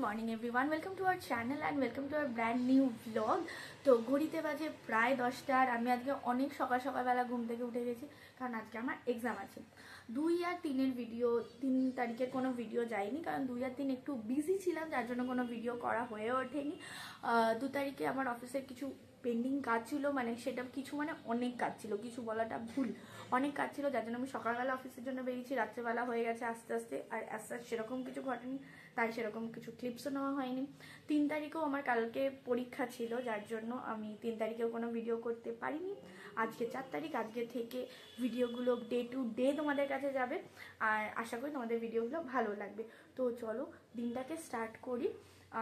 Morning everyone, welcome to our channel and welcome to our brand new blog. তো ঘড়িতে বাজে প্রায় 10টা আর আমি আজকে অনেক সকালবেলা ঘুম থেকে উঠে গেছি, কারণ আজকে আমার এক্সাম আছে। 2 আর 3-এর ভিডিও, 3 তারিখের কোনো ভিডিও যায়নি, কারণ 2 আর 3 একটু বিজি ছিলাম, যার জন্য কোনো ভিডিও করা হয়ে ওঠেনি। 2 তারিখে আমার অফিসের কিছু পেন্ডিং কাজ ছিল, মানে সেটা কিছু মানে অনেক কাজ ছিল, কিছু বলাটা ভুল, অনেক কাজ ছিল, যার জন্য আমি সকালবেলা অফিসের জন্য বেরিয়েছি, রাত্রেবেলা হয়ে গেছে আস্তে আস্তে। আর আস্তে আস্তে সেরকম কিছু ঘটেনি, তাই সেরকম কিছু ক্লিপসও নেওয়া হয়নি। 3 তারিখেও আমার কালকে পরীক্ষা ছিল, যার জন্য আমি 3 তারিখেও কোনো ভিডিও করতে পারিনি। আজকে 4 তারিখ, আজকে থেকে ভিডিওগুলো ডে টু ডে তোমাদের কাছে যাবে, আর আশা করি তোমাদের ভিডিওগুলো ভালো লাগবে। তো চলো দিনটাকে স্টার্ট করি।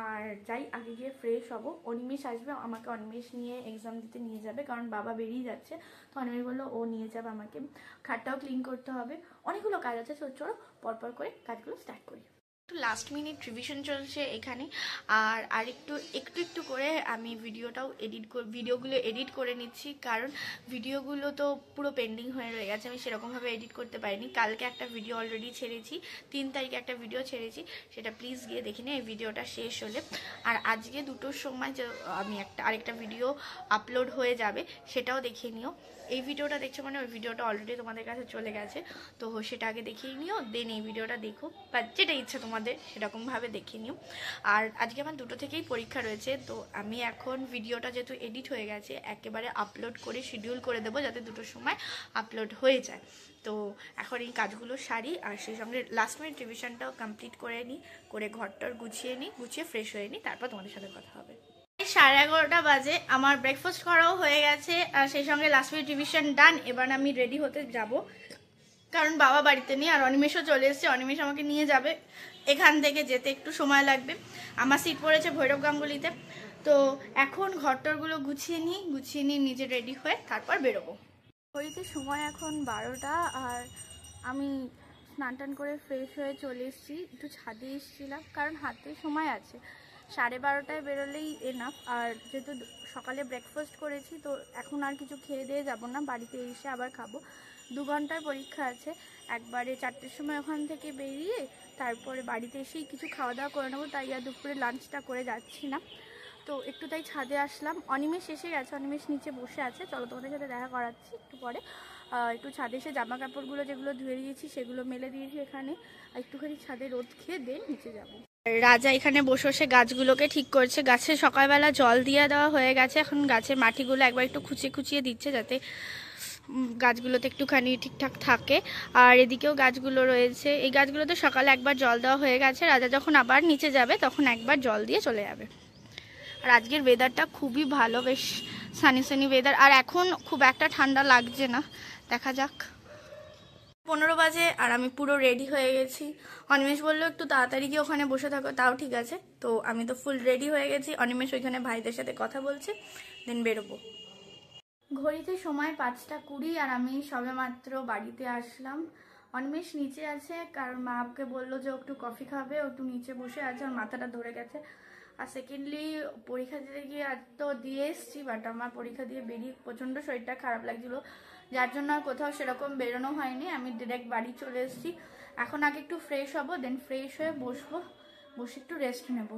আর যাই, আগে গিয়ে ফ্রেশ হব। অনিমেষ আসবে, আমাকে অনিমেষ নিয়ে এক্সাম দিতে নিয়ে যাবে, কারণ বাবা বেরিয়ে যাচ্ছে। তো অনিমেষ বললো ও নিয়ে যাবে আমাকে, খাটটাও ক্লিন করতে হবে, অনেকগুলো কাজ আছে। তো চলো পরপর করে কাজগুলো স্টার্ট করি। একটু লাস্ট মিনিট রিভিশন চলছে এখানে, আর একটু করে আমি ভিডিওগুলো এডিট করে নিচ্ছি, কারণ ভিডিওগুলো তো পুরো পেন্ডিং হয়ে রয়ে গেছে, আমি সেরকমভাবে এডিট করতে পারিনি। কালকে একটা ভিডিও অলরেডি ছেড়েছি, 3 তারিখে একটা ভিডিও ছেড়েছি, সেটা প্লিজ গিয়ে দেখে নিও এই ভিডিওটা শেষ হলে। আর আজকে 2টোর সময় যে আমি আরেকটা ভিডিও আপলোড হয়ে যাবে, সেটাও দেখিয়ে নিও। এই ভিডিওটা দেখছো মানে ওই ভিডিওটা অলরেডি তোমাদের কাছে চলে গেছে, তো সেটা আগে দেখিয়ে নিও, দেন এই ভিডিওটা দেখো, বা যেটা ইচ্ছা তোমাদের সেরকমভাবে দেখে নিও। আর আজকে আমার 2টো থেকেই পরীক্ষা রয়েছে, তো আমি এখন ভিডিওটা যেহেতু এডিট হয়ে গেছে একেবারে আপলোড করে শিডিউল করে দেবো, যাতে 2টোর সময় আপলোড হয়ে যায়। তো এখন এই কাজগুলো সারি, আর সেই সঙ্গে লাস্ট মিনিট রিভিশনটাও কমপ্লিট করে নিই, করে ঘরটার গুছিয়ে ফ্রেশ হয়ে নিই, তারপর তোমাদের সাথে কথা হবে। 11:30 বাজে, আমার ব্রেকফাস্ট করাও হয়ে গেছে, আর সেই সঙ্গে লাস্ট মিনিট রিভিশন ডান। এবার আমি রেডি হতে যাব, কারণ বাবা বাড়িতে নেই, আর অনিমেষও চলে এসেছে। অনিমেষ আমাকে নিয়ে যাবে, এখান থেকে যেতে একটু সময় লাগবে। আমার সিট পড়েছে ভৈরব গাঙ্গুলিতে। তো এখন ঘরটরগুলো গুছিয়ে নিই নিজে রেডি হয়ে, তারপর বেরোবো। ঘড়িতে সময় এখন 12টা, আর আমি স্নান টান করে ফ্রেশ হয়ে চলে এসেছি। একটু ছাদে এসেছিলাম, কারণ হাতে সময় আছে, 12:30টায় বেরোলেই এনাফ। আর যেহেতু সকালে ব্রেকফাস্ট করেছি, তো এখন আর কিছু খেয়ে দিয়ে যাবো না, বাড়িতে এসে আবার খাবো। 2 ঘন্টার পরীক্ষা আছে, একবারে 4টের সময় ওখান থেকে বেরিয়ে তারপরে বাড়িতে এসেই কিছু খাওয়া দাওয়া করে নেবো, তাই আর দুপুরে লাঞ্চটা করে যাচ্ছি না। তো একটু তাই ছাদে আসলাম। অনিমেষ এসে গেছে, অনিমেষ নিচে বসে আছে, চলো তোমাদের সাথে দেখা করাচ্ছি একটু পরে। একটু ছাদে এসে জামা কাপড়গুলো যেগুলো ধুয়ে দিয়েছি সেগুলো মেলে দিয়েছি এখানে, একটুখানি ছাদে রোদ খেয়ে দিয়ে নিচে যাবো। রাজা এখানে বসে গাছগুলোকে ঠিক করছে। গাছে সকালবেলা জল দিয়ে দেওয়া হয়ে গেছে, এখন গাছের মাটিগুলো একবার একটু খুঁচিয়ে দিচ্ছে, যাতে গাছগুলোতে একটুখানি ঠিকঠাক থাকে। আর এদিকেও গাছগুলো রয়েছে, এই গাছগুলোতে সকালে একবার জল দেওয়া হয়ে গেছে, রাজা যখন আবার নিচে যাবে তখন একবার জল দিয়ে চলে যাবে। আর আজকের ওয়েদারটা খুবই ভালো, বেশ সানি ওয়েদার, আর এখন খুব একটা ঠান্ডা লাগছে না, দেখা যাক। 15 বাজে, আর আমি পুরো রেডি হয়ে গেছি। অনিমেষ বললো একটু তাড়াতাড়ি গিয়ে ওখানে বসে থাকো, তাও ঠিক আছে। তো আমি তো ফুল রেডি হয়ে গেছি, অনিমেষ ওইখানে ভাইদের সাথে কথা বলছে, দেন বেরোবো। ঘড়িতে সময় 5:20, আর আমি সবে মাত্র বাড়িতে আসলাম। অনিমেষ নিচে আছে, কারণ মাকে বললো যে একটু কফি খাবে, ও একটু নিচে বসে আছে, আর মাথাটা ধরে গেছে। আর সেকেন্ডলি পরীক্ষা দিতে গিয়ে আজ তো দিয়ে এসছি, বাট আমার পরীক্ষা দিয়ে বেরিয়ে প্রচণ্ড শরীরটা খারাপ লাগছিল, যার জন্য আর কোথাও সেরকম বেরোনো হয়নি, আমি ডিরেক্ট বাড়ি চলে এসেছি। এখন আগে একটু ফ্রেশ হব, দেন ফ্রেশ হয়ে বসে একটু রেস্ট নেব।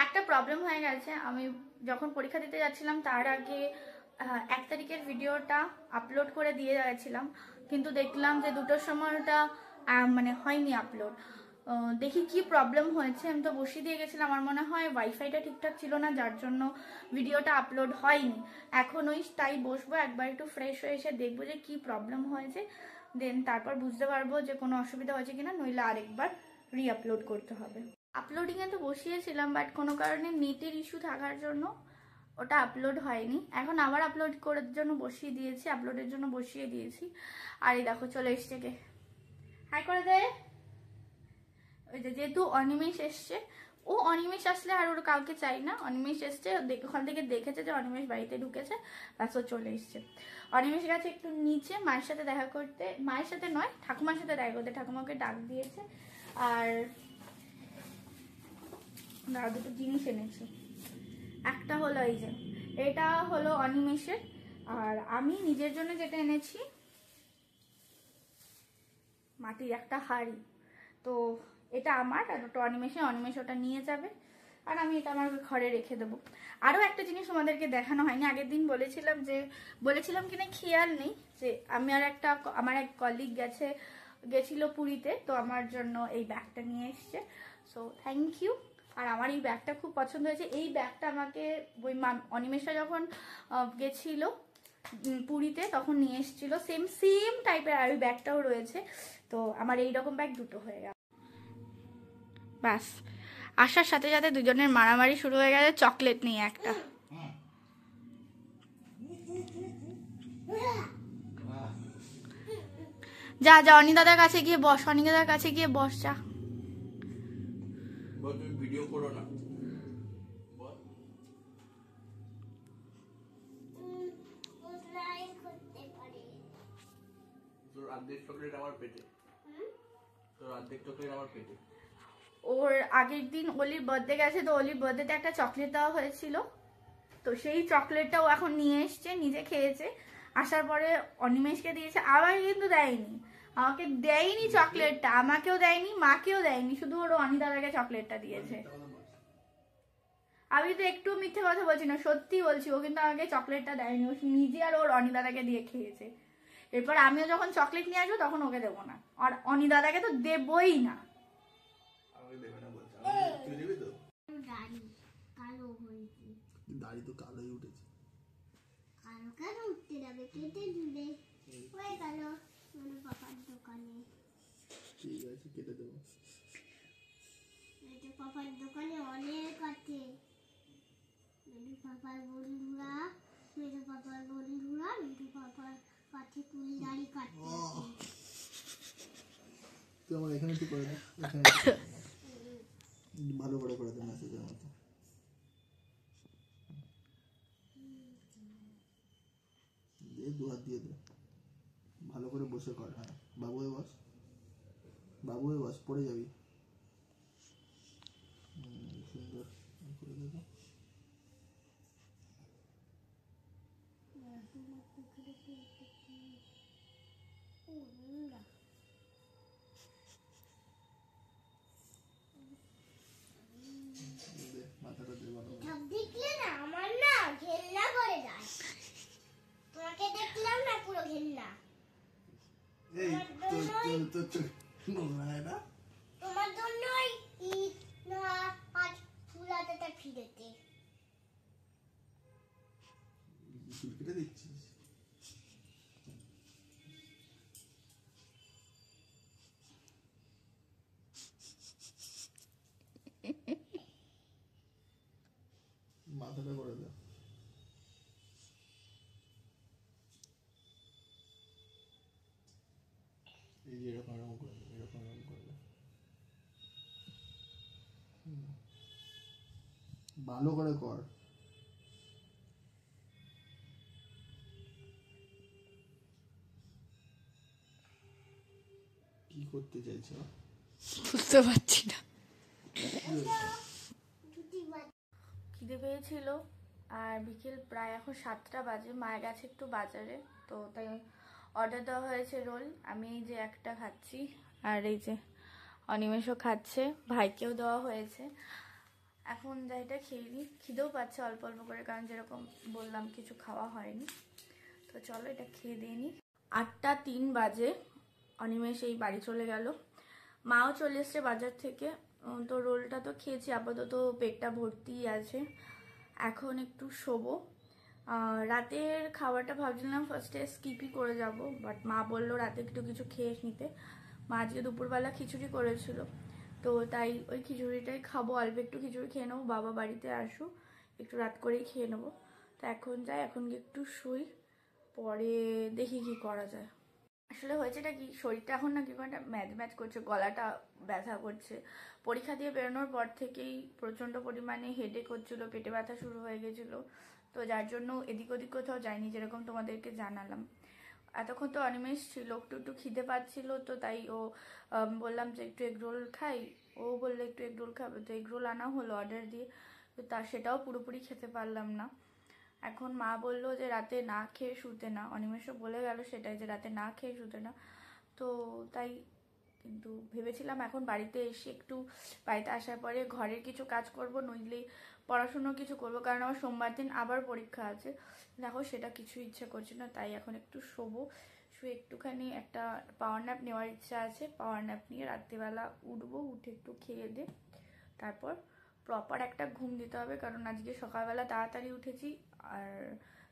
একটা প্রবলেম হয়ে গেছে, আমি যখন পরীক্ষা দিতে যাচ্ছিলাম তার আগে 1 তারিখের ভিডিওটা আপলোড করে দিয়ে গেছিলাম, কিন্তু দেখলাম যে 2টোর সময়টা মানে হয়নি আপলোড। দেখি কি প্রবলেম হয়েছে। আমি তো বসিয়ে দিয়ে গেছিলাম, আমার মনে হয় ওয়াইফাইটা ঠিকঠাক ছিল না, যার জন্য ভিডিওটা আপলোড হয়নি। এখন তাই বসবো, একবার একটু ফ্রেশ হয়ে এসে দেখবো যে কি প্রবলেম হয়েছে, দেন তারপর বুঝতে পারবো যে কোনো অসুবিধা হয়েছে কিনা, নইলে আরেকবার আপলোড করতে হবে। আপলোডিংয়ে তো বসিয়েছিলাম, বাট কোনো কারণে নেটের ইস্যু থাকার জন্য ওটা আপলোড হয়নি। এখন আবার আপলোডের জন্য বসিয়ে দিয়েছি। আর এই দেখো চলে এসছে, কে হাই করে দেয়। ওই যেহেতু অনিমেষ এসছে, অনিমেষ আসলে আর ওর কাউকে চাই না। অনিমেষ এসছে, ওখান থেকে দেখেছে যে অনিমেষ বাড়িতে ঢুকেছে, ব্যাস ও চলে এসছে। অনিমেষ গেছে একটু নিচে মায়ের সাথে দেখা করতে, মায়ের সাথে নয় ঠাকুমার সাথে দেখা করতে, ঠাকুমাকে ডাক দিয়েছে। আর দুটো জিনিস এনেছি, একটা হলো এই যে এটা হলো অনিমেষের, আর আমি নিজের জন্য যেটা এনেছি মাটির একটা হাঁড়ি। তো এটা আমার, আর ওটা অনিমেষ ওটা নিয়ে যাবে, আর আমি এটা আমার ঘরে রেখে দেবো। আরও একটা জিনিস তোমাদেরকে দেখানো হয়নি, আগের দিন বলেছিলাম কিনা খেয়াল নেই, যে আমার এক কলিগ গেছিল পুরীতে, তো আমার জন্য এই ব্যাগটা নিয়ে এসছে। So thank you. আর আমার এই ব্যাগটা খুব পছন্দ হয়েছে। এই ব্যাগটা আমাকে ওই অনিমেষা যখন গেছিল পুরীতে তখন নিয়ে এসেছিল, সেম টাইপের, আর ওই ব্যাগটাও রয়েছে। তো আমার এইরকম ব্যাগ দুটো হয়ে গেল। ব্যাস, আসার সাথে সাথে দুজনের মারামারি শুরু হয়ে গেছে চকলেট নিয়ে একটা। যা যা অনিদাদার কাছে গিয়ে বস, অনিদাদার কাছে গিয়ে বস, যা। ভিডিও করো না, তোর অর্ধেক চকলেট আমার পেটে, তোর অর্ধেক চকলেট আমার পেটে। ওর আগের দিন অলির বার্থডে গেছে, তো অলির বার্থডেতে একটা চকলেট দেওয়া হয়েছিল, তো সেই চকলেটটাও এখন নিয়ে এসছে, নিজে খেয়েছে, আসার পরে অনিমেষকে দিয়েছে। আবার কিন্তু দেয়নি, আমাকে দেয়নি চকলেটটা, আমাকেও দেয়নি, মাকেও দেয়নি, শুধু ওর অনিদাদাকে চকলেটটা দিয়েছে। আমি তো একটু মিথ্যে কথা বলছি না, সত্যি বলছি, ও কিন্তু আমাকে চকলেটটা দেয়নি, ও নিজে আর ওর অনিদাদাকে দিয়ে খেয়েছে। এরপর আমিও যখন চকলেট নিয়ে আসবো তখন ওকে দেবো না, আর অনিদাদাকে তো দেবই না। দাড়ি তো কালোই উঠেছে। কালো কেন উঠতে যাবে, কেটে দিলে হয়ে গেল। মানে পাপার দোকানে, ঠিক আছে কেটে দেবো। এটা পাপার দোকানে অনেক আছে। পাপার বন্ধুরা, মেরে পাপার কাছে তুলি দাড়ি কাটতে আসে। তুই আমার এখানে একটু করে দে, ভালো করে দে মেসেজের মতো। দিয়ে দু হাত দিয়ে দে, ভালো করে বসে কর। হ্যাঁ বাবু হয়ে বস, পড়ে যাবি। সুন্দর করে দেবো। মাথাটা দিয়ে ভালো দেখলে না আমার না ঘেন্না করে দেয়, তোমাকে দেখলাম না পুরো ঘেন্না। এই তো নোংরা এটা তোমার জন্যই না আজ ফুলাতে তার ফিরেতে চুল কেটে দিচ্ছিস। মাথাটা করে দে। এই যে এরকম করে দে, এরকম করে দে, ভালো করে কর। কি করতে চাইছো বুঝতে পারছি না। খিদে পেয়েছিল, আর বিকেল প্রায় এখন 7টা বাজে, মায়ের গেছে একটু বাজারে, তো তাই অর্ডার দেওয়া হয়েছে রোল। আমি এই যে একটা খাচ্ছি, আর এই যে অনিমেষও খাচ্ছে, ভাইকেও দেওয়া হয়েছে। এখন যাই এটা খেয়ে নিই, খিদেও পাচ্ছে অল্প অল্প করে, কারণ যেরকম বললাম কিছু খাওয়া হয়নি। তো চলো এটা খেয়ে দিয়ে নিই। 8টা 3 বাজে, অনিমেষ এই বাড়ি চলে গেল, মাও চলে এসছে বাজার থেকে। তো রোলটা তো খেয়েছি, আপাতত পেটটা ভর্তিই আছে। এখন একটু শোবো। রাতের খাবারটা ভাবছিলাম ফার্স্টে স্কিপই করে যাব, বাট মা বললো রাতে একটু কিছু খেয়ে নিতে। মা আজকে দুপুরবেলা খিচুড়ি করেছিল, তো তাই ওই খিচুড়িটাই খাবো, অল্প একটু খিচুড়ি খেয়ে নেবো, বাবা বাড়িতে আসুক, একটু রাত করেই খেয়ে নেবো। তো এখন যাই, এখন গিয়ে একটু শুই, পরে দেখি কি করা যায়। আসলে হয়েছেটা কি, শরীরটা এখন না কি একটা ম্যাচ করছে, গলাটা ব্যথা করছে। পরীক্ষা দিয়ে বেরোনোর পর থেকেই প্রচণ্ড পরিমাণে হেডেক হচ্ছিলো, পেটে ব্যথা শুরু হয়ে গেছিলো, তো যার জন্য এদিক ওদিক কোথাও যায়নি, যেরকম তোমাদেরকে জানালাম। এতক্ষণ তো অনিমেষ ছিল, একটু খিদে পাচ্ছিল, তো তাই ও বললাম যে একটু এগরোল খাই, ও বললো একটু এগরোল খাবে, তো এগরোল আনা হলো অর্ডার দিয়ে, তো সেটাও পুরোপুরি খেতে পারলাম না। এখন মা বললো যে রাতে না খেয়ে শুতে না, অনিমেষও বলে গেল সেটাই, যে রাতে না খেয়ে শুতে না। তো তাই কিন্তু ভেবেছিলাম এখন বাড়িতে এসে একটু বাড়িতে আসার পরে ঘরের কিছু কাজ করব, নইলে পড়াশুনো কিছু করব, কারণ আমার সোমবার দিন আবার পরীক্ষা আছে। দেখো সেটা কিছু ইচ্ছা করছে না, তাই এখন একটু শোবো, শুয়ে একটুখানি একটা পাওয়ার ন্যাপ নেওয়ার ইচ্ছা আছে। পাওয়ার ন্যাপ নিয়ে রাত্রিবেলা উঠবো, উঠে একটু খেয়ে দে তারপর প্রপার একটা ঘুম দিতে হবে, কারণ আজকে সকালবেলা তাড়াতাড়ি উঠেছি আর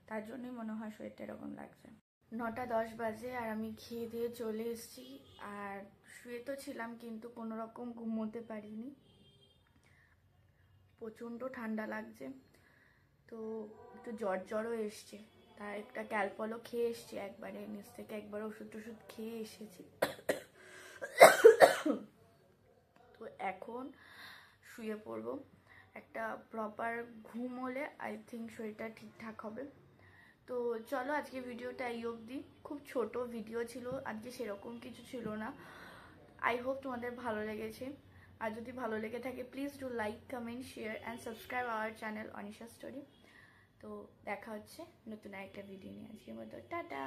তার জন্যই মনে হয় শরীরটা এরকম লাগছে। 9:10 বাজে আর আমি খেয়ে দিয়ে চলে এসেছি। আর শুয়ে তো ছিলাম কিন্তু কোনো রকম ঘুমোতে পারিনি, প্রচণ্ড ঠান্ডা লাগছে, তো একটু জ্বরও এসছে, তাই একটা ক্যালপলও খেয়ে এসছি, একবারে নিচ থেকে একবার ওষুধ টষুধ খেয়ে এসেছি। তো এখন শুয়ে পড়বো, একটা প্রপার ঘুম হলে আই থিঙ্ক শরীরটা ঠিকঠাক হবে। তো চলো আজকে ভিডিওটা এই অবধি, খুব ছোট ভিডিও ছিল আজকে, সেরকম কিছু ছিল না। আই হোপ তোমাদের ভালো লেগেছে, আর যদি ভালো লেগে থাকে please do like, comment, share and subscribe our channel Anisha story. তো দেখা হচ্ছে নতুন একটা ভিডিও নিয়ে, আজকের মতো টাটা।